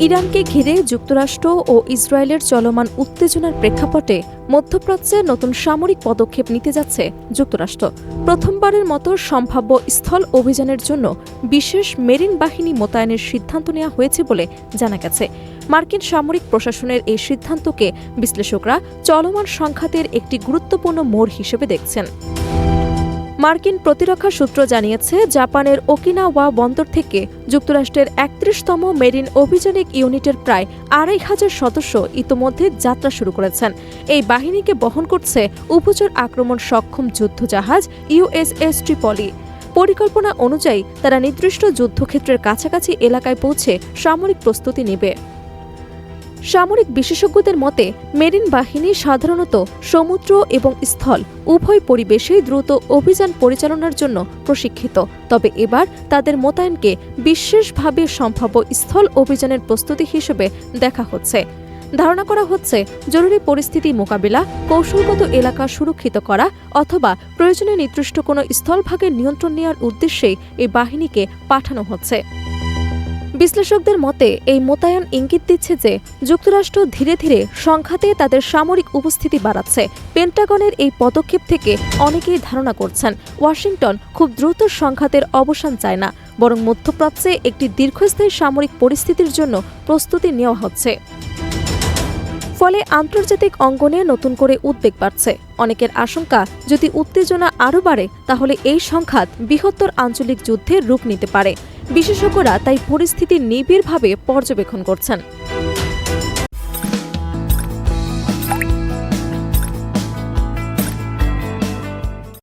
ইরানকে ঘিরে যুক্তরাষ্ট্র ও ইসরায়েলের চলমান উত্তেজনার প্রেক্ষাপটে মধ্যপ্রাচ্যে নতুন সামরিক পদক্ষেপ নিতে যাচ্ছে যুক্তরাষ্ট্র। প্রথমবারের মতো সম্ভাব্য স্থল অভিযানের জন্য বিশেষ মেরিন বাহিনী মোতায়েনের সিদ্ধান্ত নেওয়া হয়েছে বলে জানা গেছে। মার্কিন সামরিক প্রশাসনের এই সিদ্ধান্তকে বিশ্লেষকরা চলমান সংঘাতের একটি গুরুত্বপূর্ণ মোড় হিসেবে দেখছেন। মার্কিন প্রতিরক্ষা সূত্র জানিয়েছে, জাপানের ওকিনাওয়া বন্দর থেকে যুক্তরাষ্ট্রের ৩১তম মেরিন অভিযানিক ইউনিটের প্রায় ২৫০০ সদস্য ইতোমধ্যে যাত্রা শুরু করেছেন। এই বাহিনীকে বহন করছে উভচর আক্রমণ সক্ষম যুদ্ধজাহাজ USS ট্রিপলি। পরিকল্পনা অনুযায়ী তারা নির্দিষ্ট যুদ্ধক্ষেত্রের কাছাকাছি এলাকায় পৌঁছে সামরিক প্রস্তুতি নেবে। সামরিক বিশেষজ্ঞদের মতে, মেরিন বাহিনী সাধারণত সমুদ্র এবং স্থল উভয় পরিবেশেই দ্রুত অভিযান পরিচালনার জন্য প্রশিক্ষিত। তবে এবার তাদের মোতায়েনকে বিশেষভাবে সম্ভাব্য স্থল অভিযানের প্রস্তুতি হিসেবে দেখা হচ্ছে। ধারণা করা হচ্ছে, জরুরি পরিস্থিতি মোকাবিলা, কৌশলগত এলাকা সুরক্ষিত করা অথবা প্রয়োজনে নির্দিষ্ট কোনো স্থলভাগের নিয়ন্ত্রণ নেওয়ার উদ্দেশ্যেই এই বাহিনীকে পাঠানো হচ্ছে। বিশ্লেষকদের মতে, এই মোতায়েন ইঙ্গিত দিচ্ছে যে যুক্তরাষ্ট্র ধীরে ধীরে সংঘাতে তাদের সামরিক উপস্থিতি বাড়াচ্ছে। পেন্টাগনের এই পদক্ষেপ থেকে অনেকেই ধারণা করছেন, ওয়াশিংটন খুব দ্রুত সংঘাতের অবসান চায় না, বরং মধ্যপ্রাচ্যে একটি দীর্ঘস্থায়ী সামরিক পরিস্থিতির জন্য প্রস্তুতি নেওয়া হচ্ছে। ফলে আন্তর্জাতিক অঙ্গনে নতুন করে উদ্বেগ বাড়ছে। অনেকের আশঙ্কা, যদি উত্তেজনা আরও বাড়ে তাহলে এই সংঘাত বৃহত্তর আঞ্চলিক যুদ্ধের রূপ নিতে পারে। বিশেষজ্ঞরা তাই পরিস্থিতি নিবিড়ভাবে পর্যবেক্ষণ করছেন।